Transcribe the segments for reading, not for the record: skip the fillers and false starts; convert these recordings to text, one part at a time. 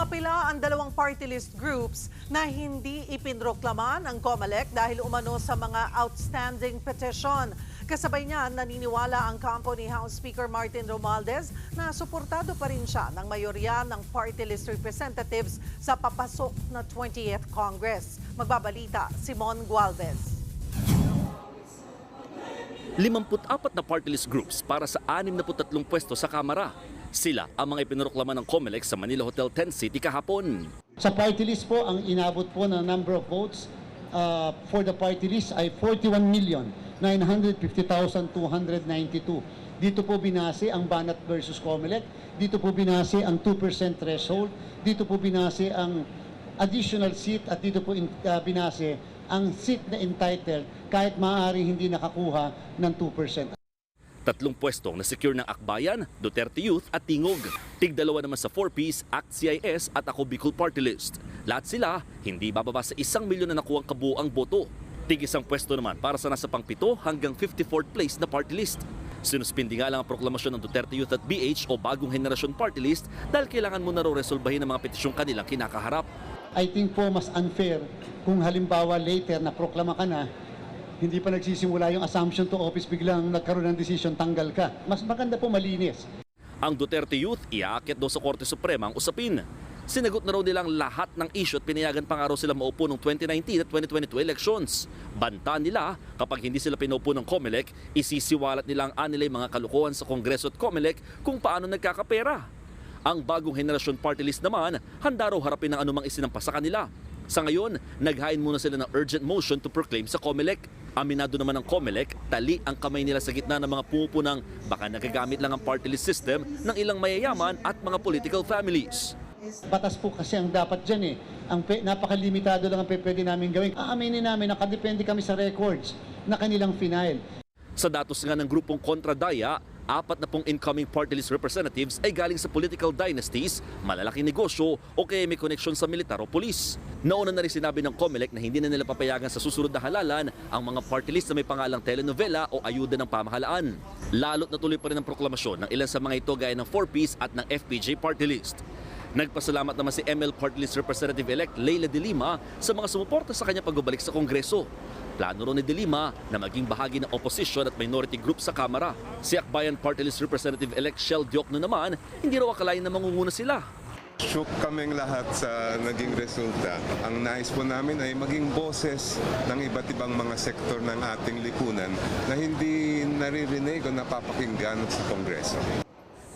Umapila ang dalawang party list groups na hindi ipinroklaman ang COMELEC dahil umano sa mga outstanding petition. Kasabay niya, naniniwala ang kampo ni House Speaker Martin Romualdez na suportado pa rin siya ng mayorya ng party list representatives sa papasok na 20th Congress. Magbabalita, Simon Gualvez. 54 na party list groups para sa 63 pwesto sa Kamara. Sila ang mga ipinroklama ng COMELEC sa Manila Hotel 10 City kahapon. Sa party list po, ang inabot po na number of votes for the party list ay 41,950,292. Dito po binase ang Banat versus COMELEC, dito po binase ang 2% threshold, dito po binase ang additional seat at dito po binase ang seat na entitled kahit maaaring hindi nakakuha ng 2%. Tatlong pwestong na-secure ng Akbayan, Duterte Youth at Tingog. Tig-dalawa naman sa 4-piece, ACT CIS at Ako Bicol Party List. Lahat sila hindi bababa sa 1 milyon na nakuhang kabuuang boto. Tig-isang pwesto naman para sa nasa pang-7 hanggang 54th place na party list. Sinuspindi nga lang ang proklamasyon ng Duterte Youth at BH o Bagong Henerasyon Party List dahil kailangan muna raw resolbahin ang mga petisyong kanilang kinakaharap. I think po mas unfair kung halimbawa later na proklama ka na, hindi pa nagsisimula yung assumption to office, biglang nagkaroon ng decision, tanggal ka. Mas maganda po malinis. Ang Duterte Youth iaakyat daw sa Korte Suprema ang usapin. Sinagot na raw nilang lahat ng issue at pinayagan pa nga raw sila maupo ng 2019 at 2022 elections. Banta nila, kapag hindi sila pinaupo ng COMELEC, isisiwalat nilang anilay mga kalukuhan sa Kongreso at COMELEC kung paano nagkakapera. Ang Bagong Henerasyon Party List naman, handa raw harapin ng anumang isinampa sa kanila. Sa ngayon, naghain muna sila ng urgent motion to proclaim sa COMELEC. Aminado naman ng COMELEC, tali ang kamay nila sa gitna ng mga pumupunang baka nagagamit lang ang party list system ng ilang mayayaman at mga political families. Batas po kasi ang dapat dyan eh. Napakalimitado lang ang pwede namin gawin. Aaminin namin, nakadepende kami sa records na kanilang final. Sa datos nga ng grupong Kontra-Daya, 40 incoming party list representatives ay galing sa political dynasties, malalaking negosyo o kaya may koneksyon sa militar o polis. Nauna na rin sinabi ng COMELEC na hindi na nila papayagan sa susunod na halalan ang mga party list na may pangalang telenovela o ayuda ng pamahalaan. Lalo't natuloy pa rin ang proklamasyon ng ilan sa mga ito gaya ng 4-piece at ng FPJ party list. Nagpasalamat naman si ML Party List Representative-elect Leila De Lima sa mga sumuporta sa kanya pagbabalik sa Kongreso. Plano rin ni De Lima na maging bahagi ng opposition at minority group sa Kamara. Si Akbayan Party List Representative-elect Shell Diokno naman, hindi raw akalain na mangunguna sila. Shook kaming lahat sa naging resulta. Ang nais po namin ay maging boses ng iba't ibang mga sektor ng ating lipunan na hindi naririnig o napapakinggan sa Kongreso.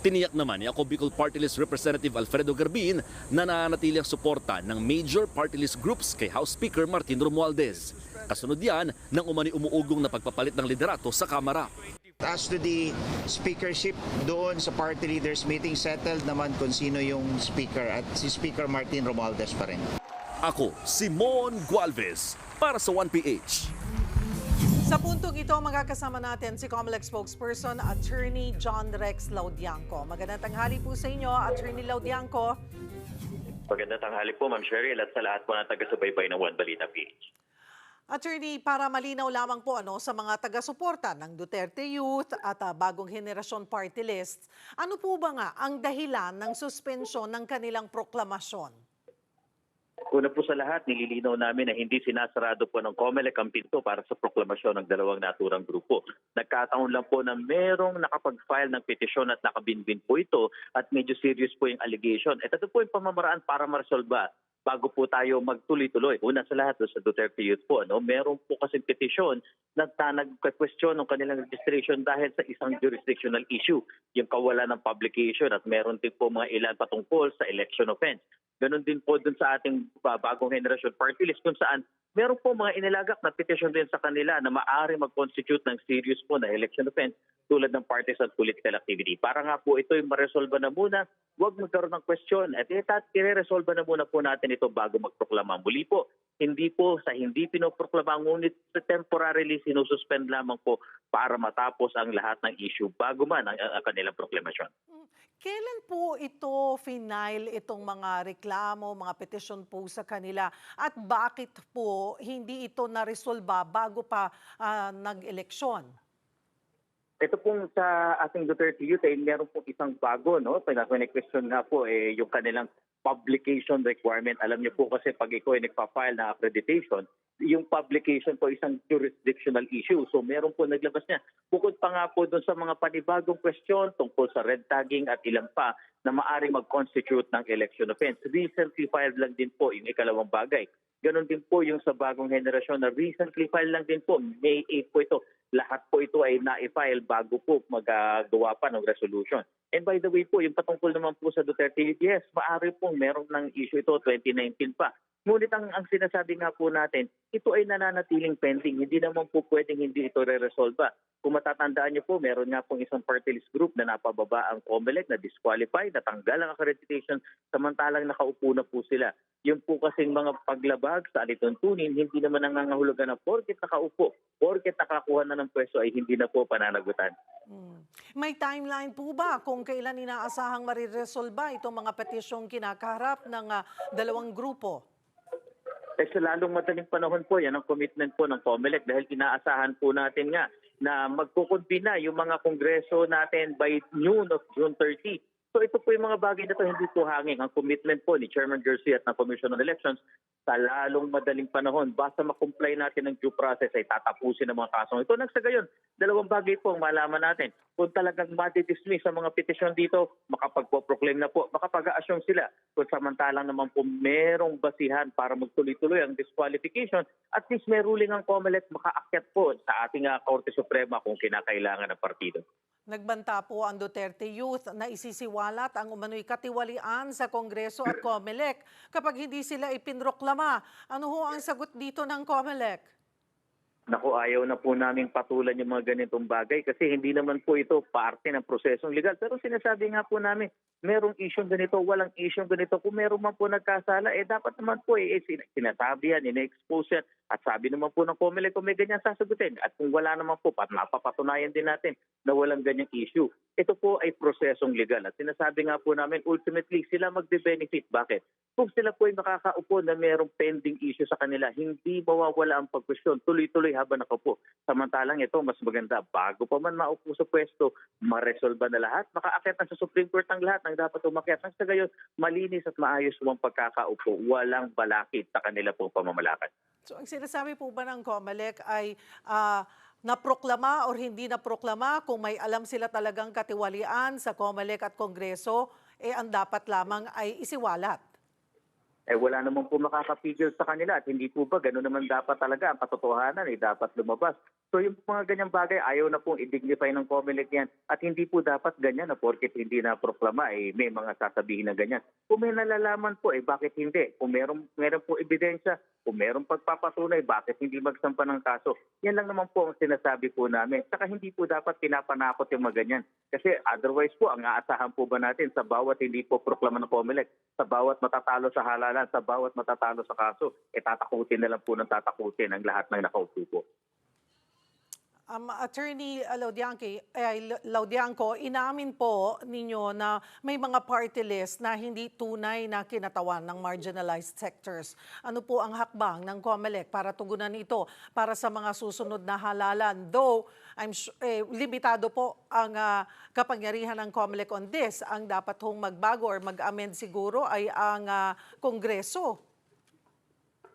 Tiniyak naman ni Ako Bicol Party List Representative Alfredo Garbin na nananatili ang suporta ng major party list groups kay House Speaker Martin Romualdez. Kasunod yan ng umuugong na pagpapalit ng liderato sa Kamara. As to the speakership, doon sa party leaders meeting, settled naman kung sino yung speaker at si Speaker Martin Romualdez pa rin. Ako, Simon Gualvez, para sa 1PH. Sa puntong ito, magkakasama natin si COMELEC spokesperson, Attorney John Rex Laudianco. Magandang tanghali po sa inyo, Attorney Laudianco. Magandang tanghali po, Ma'am Cheryl, at sa lahat po na taga-subaybay ng One Balita PH. Attorney, para malinaw lamang po sa mga taga-suporta ng Duterte Youth at Bagong Henerasyon Party List, ano po ba nga ang dahilan ng suspensyon ng kanilang proklamasyon? Una po sa lahat, nililinaw namin na hindi sinasarado po ng COMELEC ang pinto para sa proklamasyon ng dalawang naturang grupo. Nagkataon lang po na merong nakapag-file ng petisyon at nakabinbin po ito at medyo serious po yung allegation. At ito po yung pamamaraan para maresolba bago po tayo magtuloy-tuloy. Una sa lahat, sa Duterte Youth po, meron po kasing petisyon na nag-question ng kanilang registration dahil sa isang jurisdictional issue, yung kawalan ng publication, at meron din po mga ilan patungkol sa election offense. Ganon din po dun sa ating Bagong Henerasyon Party List kung saan meron po mga inilagak na petition din sa kanila na maaari mag-constitute ng serious po na election offense tulad ng partisan political activity. Para nga po ito yung maresolba na muna, huwag magkaroon ng question at i-resolba na muna po natin ito bago magproklama. Muli po, hindi po sa hindi pinoproklama, ngunit temporarily sinususpend lamang po para matapos ang lahat ng issue bago man ang kanilang proklamasyon. Kailan po ito final, itong mga reklamo, mga petition po sa kanila? At bakit po hindi ito naresolba bago pa nag-eleksyon? Ito pong sa ating Duterte Youth, meron pong isang bago, no? Pag-question nga po, yung kanilang publication requirement. Alam niyo po kasi pag ikaw ay nagpa-file na accreditation, yung publication po isang jurisdictional issue. So meron po naglabas niya. Bukod pa nga po doon sa mga panibagong question tungkol sa red tagging at ilang pa na maaaring mag-constitute ng election offense. Recently filed lang din po yung ikalawang bagay. Ganon din po yung sa bagong henerasyon na recently filed lang din po. May 8 po ito. Lahat po ito ay na-file bago po magagawa pa ng resolution. And by the way po, yung patungkol naman po sa Duterte, yes, maaari pong meron ng issue ito 2019 pa. Ngunit ang sinasabi nga po natin, ito ay nananatiling pending. Hindi naman po pwedeng hindi ito re-resolve. Kung matatandaan niyo po, meron nga pong isang party list group na napababa ang COMELEC na disqualified, natanggal ang accreditation, samantalang nakaupo na po sila. Yung po kasing mga paglabag sa alituntunin, hindi naman nangangahulugan na porket nakaupo, porket nakakuha na ng pwesto ay hindi na po pananagutan. May timeline po ba kung kailan inaasahang mariresolba itong mga petisyong kinakaharap ng dalawang grupo? Sa lalong madaling panahon po, yan ang commitment po ng COMELEC dahil inaasahan po natin nga na magkukumbina yung mga kongreso natin by noon of June 30. So ito po yung mga bagay na ito, hindi po hanging. Ang commitment po ni Chairman Garcia at ng Commission on Elections, sa lalong madaling panahon, basta makomply natin ng due process ay tatapusin ang mga kasong ito. Nagsagayon, dalawang bagay po ang malaman natin. Kung talagang madi-dismiss ang mga petisyon dito, makapagpo-proclaim na po, makapag-a-assume sila. Kung samantalang naman po merong basihan para magtuloy-tuloy ang disqualification, at least may ruling ang COMELEC makaakyat po sa ating Korte Suprema kung kinakailangan ng partido. Nagbanta po ang Duterte Youth na isisiwalat ang umano'y katiwalian sa Kongreso at COMELEC kapag hindi sila ipinroklama. Ano ho ang sagot dito ng COMELEC? Naku, ayaw na po namin patulan yung mga ganitong bagay kasi hindi naman po ito parte ng prosesong legal. Pero sinasabi nga po namin, merong isyong ganito, walang isyong ganito. Kung meron man po nagkasala, dapat naman po sinasabi yan, ina-expose yan. At sabi naman po ng COMELEC kung may ganyan sasagutin. At kung wala naman po, napapatunayan din natin na walang ganyang issue. Ito po ay prosesong legal. At sinasabi nga po namin, ultimately, sila magbe-benefit. Bakit? Kung sila po ay makakaupo na merong pending issue sa kanila, hindi mawawala ang pagkwestiyon. Tuloy-tuloy habang nakaupo. Samantalang ito, mas maganda. Bago pa man maupo sa pwesto, maresolba na lahat. Makaakyat na sa Supreme Court ang lahat ng dapat umakyat. Nang sa gayon, malinis at maayos ang pagkakaupo. Walang balakid sa kanila po pamamalakad. So ang sinasabi po ba ng COMELEC ay naproklama o hindi naproklama kung may alam sila talagang katiwalian sa COMELEC at Kongreso, ang dapat lamang ay isiwalat? Wala naman po makakapigil sa kanila at hindi po ba gano'n naman dapat talaga ang katotohanan dapat lumabas. So yung mga ganyang bagay, ayaw na pong i-dignify ng COMELEC yan at hindi po dapat ganyan na porket hindi na proklama may mga sasabihin na ganyan. Kung may nalalaman po bakit hindi? Kung meron po ebidensya, kung meron pagpapatunay, bakit hindi magsampa ng kaso? Yan lang naman po ang sinasabi po namin. Saka hindi po dapat pinapanakot yung mga ganyan. Kasi otherwise po, ang aasahan po ba natin sa bawat hindi po proklama ng COMELEC, sa bawat matatalo sa halalan, sa bawat matatalo sa kaso, tatakutin na lang po ng tatakutin ang lahat ng nakaupo po. Attorney Laudianco, inamin po ninyo na may mga party list na hindi tunay na kinatawan ng marginalized sectors. Ano po ang hakbang ng COMELEC para tugunan ito para sa mga susunod na halalan? Though, limitado po ang kapangyarihan ng COMELEC on this. Ang dapat hong magbago or mag-amend siguro ay ang Kongreso.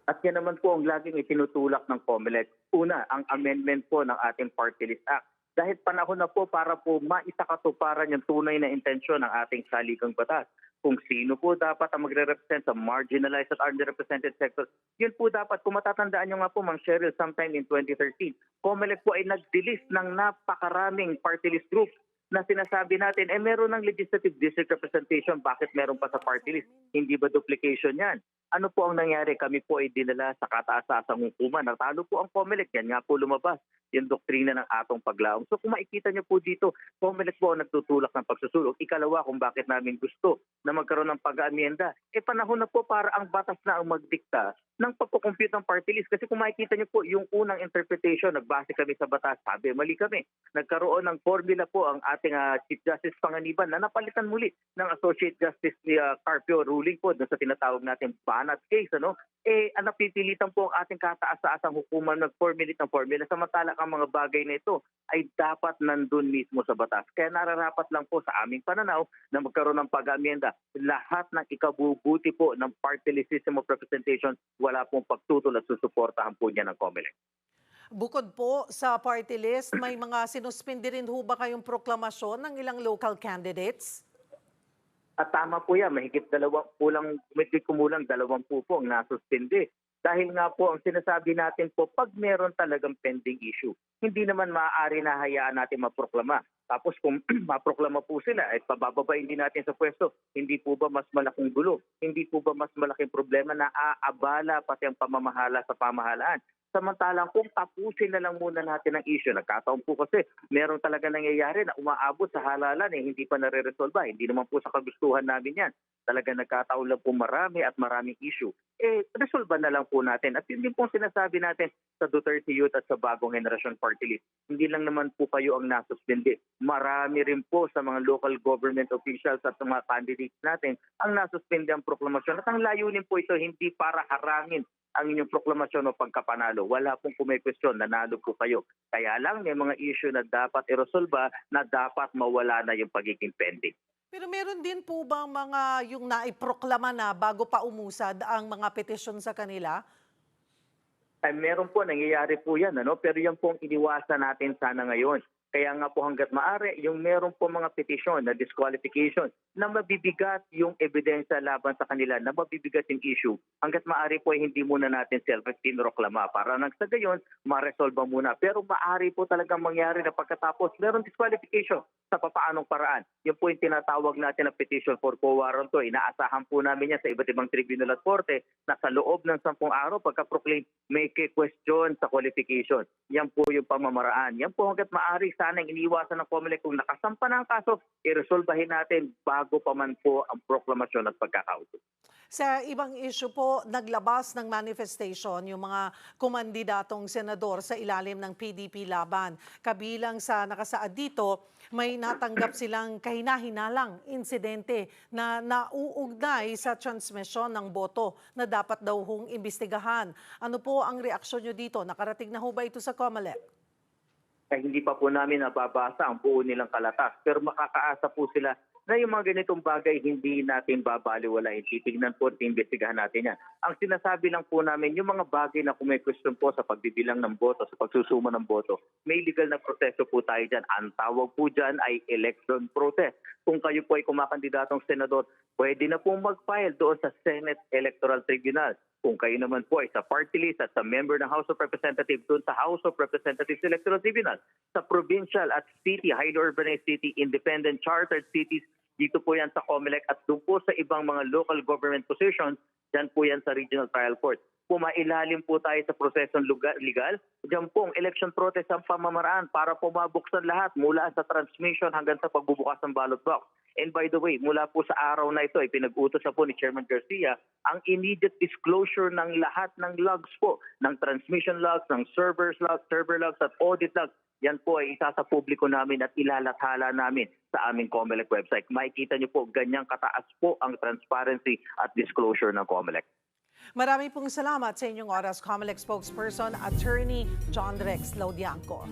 At yan naman po ang laging itinutulak ng COMELEC. Una, ang amendment po ng ating Party List Act. Dahil panahon na po para po maisakatuparan yung tunay na intensyon ng ating saligang batas. Kung sino po dapat ang magre-represent sa marginalized at underrepresented sectors, yun po dapat, kung matatandaan nyo nga po, Mang Cheryl, sometime in 2013, COMELEC po ay nag-delist ng napakaraming party list groups na sinasabi natin, meron ng legislative district representation, bakit meron pa sa party list? Hindi ba duplication yan? Ano po ang nangyari? Kami po ay dinala sa kataas-taasang hukuman. Natalo po ang COMELEC. Yan nga po lumabas yung doktrina ng atong paglaong. So kung makikita niyo po dito, COMELEC po ang nagtutulak ng pagsusulong. Ikalawa, kung bakit namin gusto na magkaroon ng pag-aamienda. Panahon na po para ang batas na ang magdikta ng pagkukompute ng party list. Kasi kung makikita niyo po, yung unang interpretation, nagbase kami sa batas, sabi, mali kami. Nagkaroon ng formula po ang ating Chief Justice Panganiban na napalitan muli ng Associate Justice Carpio ruling po doon sa tinatawag natin Banat case. Napipilitan po ang ating kataas-taasang hukuman mag-formulate ng formula. Samantala, anak ang mga bagay na ito ay dapat nandun mismo sa batas. Kaya nararapat lang po sa aming pananaw na magkaroon ng pag-amyenda. Lahat ng ikabubuti po ng party list system of representation, wala pong pagtutol at susuportahan po niya ng COMELEC. Bukod po sa party list, may mga sinuspindi rin ho ba kayong proklamasyon ng ilang local candidates? At tama po yan, mahigit kumulang 20 po ang nasuspindi. Dahil nga po ang sinasabi natin po, pag meron talagang pending issue, hindi naman maaari na hayaan natin maproklama. Tapos kung maproklama po sila, at pabababain din natin sa pwesto, hindi po ba mas malaking gulo? Hindi po ba mas malaking problema na aabala pati ang pamamahala sa pamahalaan? Samantalang kung tapusin na lang muna natin ang issue, nagkataon po kasi meron talaga nangyayari na umaabot sa halalan hindi pa nare-resolve. Hindi naman po sa kagustuhan namin yan. Talaga nagkataon lang po marami at maraming issue. Resolve na lang po natin. At yun din po sinasabi natin sa Duterte Youth at sa Bagong Henerasyon Party List. Hindi lang naman po kayo ang nasuspindi. Marami rin po sa mga local government officials at mga candidates natin ang nasuspindi ang proklamasyon. At ang layunin po ito hindi para harangin ang inyong proklamasyon o pagkapanalo. Wala pong kumay-question, nanalo po kayo. Kaya lang may mga issue na dapat iresolba na dapat mawala na yung pagiging pending. Pero meron din po bang mga yung naiproklama na bago pa umusad ang mga petisyon sa kanila? Ay, meron po, nangyayari po yan. Pero yan po ang iniwasan natin sana ngayon. Kaya nga po hanggat maaari, yung meron po mga petisyon na disqualification na mabibigat yung ebidensya laban sa kanila, na mabibigat yung issue, hanggat maaari po ay hindi muna natin self-inroklama para nang sa gayon, ma-resolve muna. Pero maaari po talagang mangyari na pagkatapos meron disqualification sa papaanong paraan. Yun po yung tinatawag natin na petition for quo warranto. Inaasahan po namin yan sa iba't ibang tribunal at korte na sa loob ng 10 araw pagka-proclaim may question sa qualification. Yan po yung pamamaraan. Yan po hanggat maaari sana iniwasan ng COMELEC kung nakasampa na ang kaso, iresolbahin natin bago pa man po ang proklamasyon at pagkakauto. Sa ibang issue po, naglabas ng manifestation yung mga kumandidatong senador sa ilalim ng PDP laban. Kabilang sa nakasaad dito, may natanggap silang kahina-hinalang insidente na nauugnay sa transmisyon ng boto na dapat daw hong imbestigahan. Ano po ang reaksyon nyo dito? Nakarating na ho ba ito sa COMELEC? Hindi pa po namin nababasa ang buo nilang kalatas. Pero makakaasa po sila na yung mga ganitong bagay hindi natin babaliwalain. Titignan po at imbestigahan natin yan. Ang sinasabi lang po namin, yung mga bagay na kung may question po sa pagbibilang ng boto, sa pagsusuma ng boto, may legal na proseso po tayo dyan. Ang tawag po dyan ay election protest. Kung kayo po ay kumakandidatong senador, pwede na po mag-file doon sa Senate Electoral Tribunal. Kung kayo naman po ay sa party list at sa member ng House of Representatives doon sa House of Representatives Electoral Tribunal, sa provincial at city, highly urbanized city, independent chartered cities, dito po yan sa COMELEC at doon po sa ibang mga local government positions, dyan po yan sa Regional Trial Court. Pumailalim po tayo sa prosesong legal, dyan po ang election protest ang pamamaraan para po mabuksan lahat mula sa transmission hanggang sa pagbubukas ng ballot box. And by the way, mula po sa araw na ito, pinag-utos na po ni Chairman Garcia ang immediate disclosure ng lahat ng logs po, ng transmission logs, ng server logs at audit logs. Yan po ay isa sa publiko namin at ilalathala namin sa aming COMELEC website. Makikita niyo po, ganyang kataas po ang transparency at disclosure ng COMELEC. Maraming pong salamat sa inyong oras, COMELEC spokesperson, Attorney John Rex Laudianco.